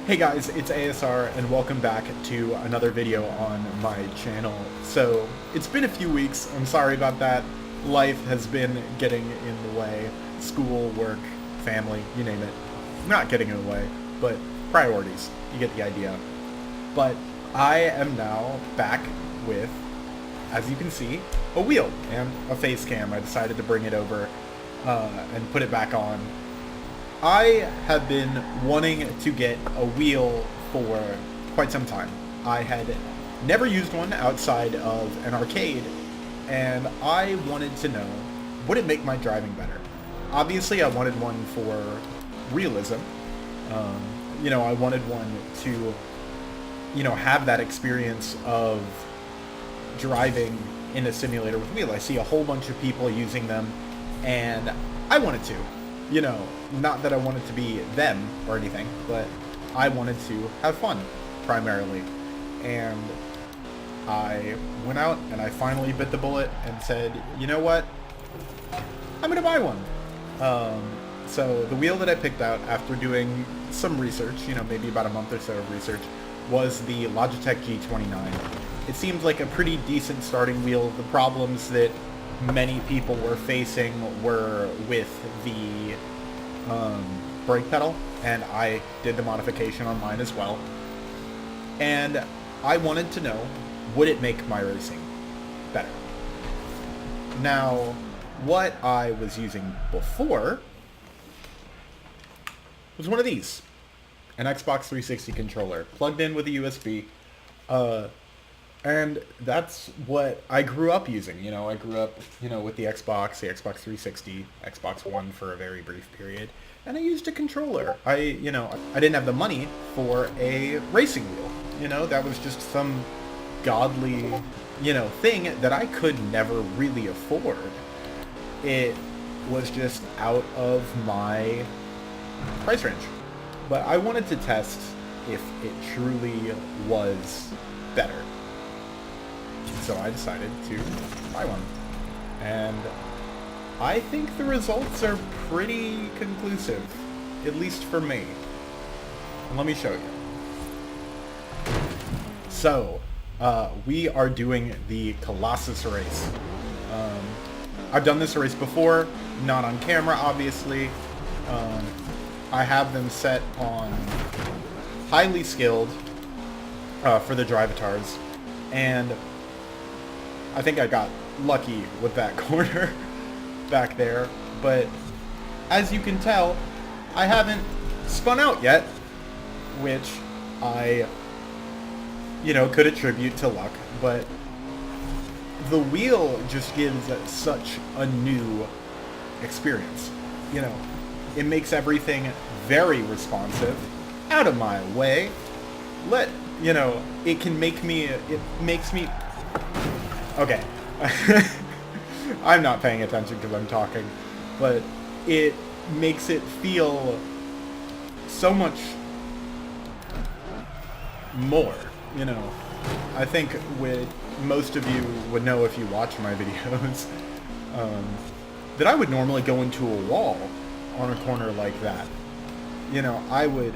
Hey guys, it's ASR and welcome back to another video on my channel. So, it's been a few weeks, I'm sorry about that. Life has been getting in the way. School, work, family, you name it. Not getting in the way, but priorities. You get the idea. But I am now back with, as you can see, a wheel and a face cam. I decided to bring it over and put it back on. I have been wanting to get a wheel for quite some time. I had never used one outside of an arcade, and I wanted to know, would it make my driving better? Obviously, I wanted one for realism. I wanted one to, have that experience of driving in a simulator with a wheel. I see a whole bunch of people using them, and I wanted to. Not that I wanted to be them or anything, but I wanted to have fun, primarily. And I went out and I finally bit the bullet and said, you know what? I'm gonna buy one. So the wheel that I picked out after doing some research, maybe about a month or so of research, was the Logitech G29. It seems like a pretty decent starting wheel. The problems that many people were facing were with the brake pedal, and I did the modification on mine as well. And I wanted to know, would it make my racing better? Now, what I was using before was one of these, an Xbox 360 controller plugged in with a USB. And that's what I grew up using. I grew up, with the Xbox 360, Xbox One for a very brief period, and I used a controller. I didn't have the money for a racing wheel. That was just some godly, thing that I could never really afford. It was just out of my price range. But I wanted to test if it truly was better. So I decided to buy one. And I think the results are pretty conclusive, at least for me. Let me show you. So, we are doing the Colossus race. I've done this race before, not on camera, obviously. I have them set on highly skilled for the drivatars, and I think I got lucky with that corner back there, but as you can tell, I haven't spun out yet, which I, could attribute to luck, but the wheel just gives such a new experience. It makes everything very responsive, out of my way. It makes me... Okay. I'm not paying attention because I'm talking, but it makes it feel so much more, I think most of you would know if you watch my videos, that I would normally go into a wall on a corner like that. I would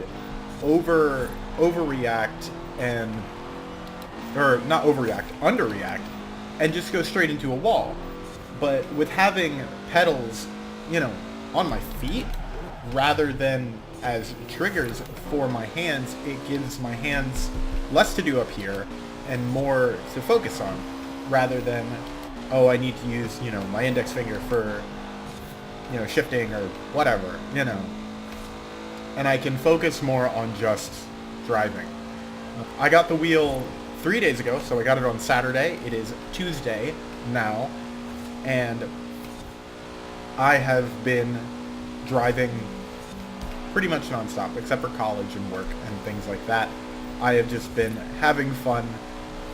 overreact underreact, and just go straight into a wall. But with having pedals, on my feet, rather than as triggers for my hands, it gives my hands less to do up here and more to focus on, rather than, oh, I need to use, my index finger for, shifting or whatever, And I can focus more on just driving. I got the wheel 3 days ago, so I got it on Saturday. It is Tuesday now, and I have been driving pretty much nonstop, except for college and work and things like that. I have just been having fun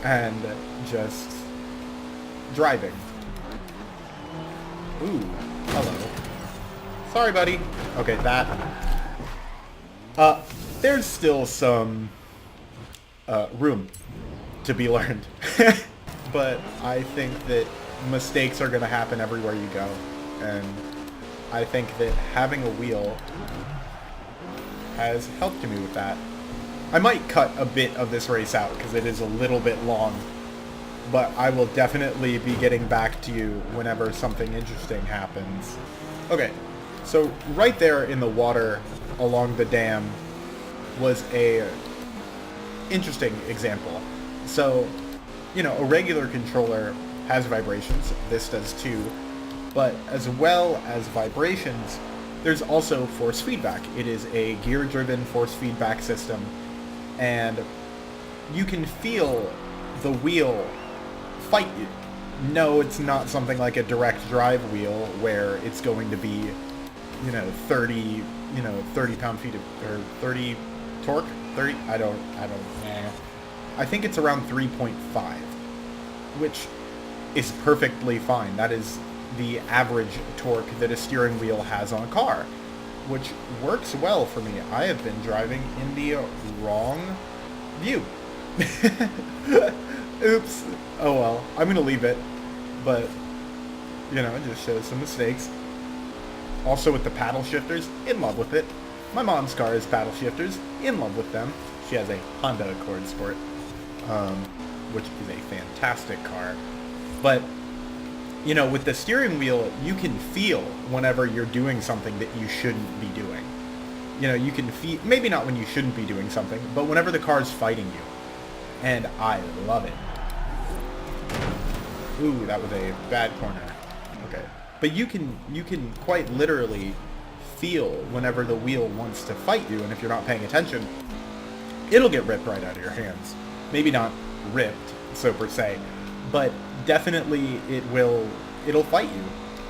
and just driving. Ooh, hello. Sorry, buddy. Okay, there's still some room to be learned. But I think that mistakes are going to happen everywhere you go, and I think that having a wheel has helped me with that. I might cut a bit of this race out because it is a little bit long, but I will definitely be getting back to you whenever something interesting happens. Okay, so right there in the water along the dam was a interesting example. So, you know, a regular controller has vibrations. This does too. But as well as vibrations, there's also force feedback. It is a gear-driven force feedback system, and you can feel the wheel fight you. No, it's not something like a direct drive wheel where it's going to be, 30 pound-feet or 30 torque. 30. I don't. I think it's around 3.5, which is perfectly fine. That is the average torque that a steering wheel has on a car, which works well for me. I have been driving in the wrong view. Oops. Oh well, I'm gonna leave it, but it just shows some mistakes. Also with the paddle shifters, in love with it. My mom's car is paddle shifters, in love with them. She has a Honda Accord Sport, which is a fantastic car. But with the steering wheel, you can feel whenever you're doing something that you shouldn't be doing. You can feel, maybe not when you shouldn't be doing something, but whenever the car's fighting you. And I love it. Ooh, that was a bad corner. Okay. But you can quite literally feel whenever the wheel wants to fight you, and if you're not paying attention, it'll get ripped right out of your hands. Maybe not ripped, so per se, but definitely it'll fight you,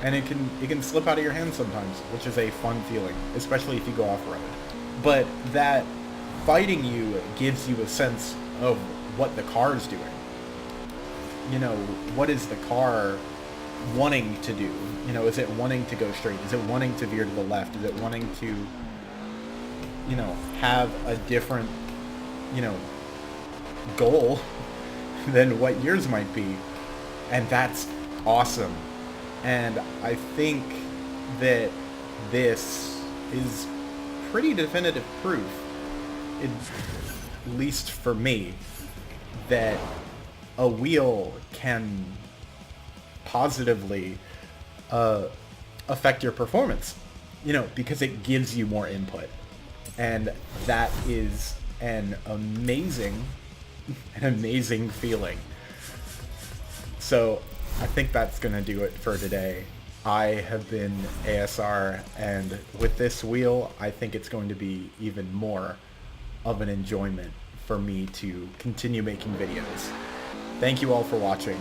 and it can slip out of your hands sometimes, which is a fun feeling, especially if you go off-road. But that fighting you gives you a sense of what the car is doing. What is the car wanting to do? Is it wanting to go straight? Is it wanting to veer to the left? Is it wanting to have a different goal than what yours might be? And that's awesome. And I think that this is pretty definitive proof, at least for me, that a wheel can positively affect your performance, because it gives you more input. And that is an amazing feeling. So I think that's going to do it for today. I have been ASR, and with this wheel, I think it's going to be even more of an enjoyment for me to continue making videos. Thank you all for watching,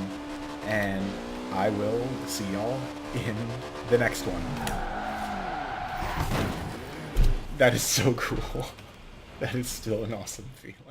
and I will see y'all in the next one. That is so cool. That is still an awesome feeling.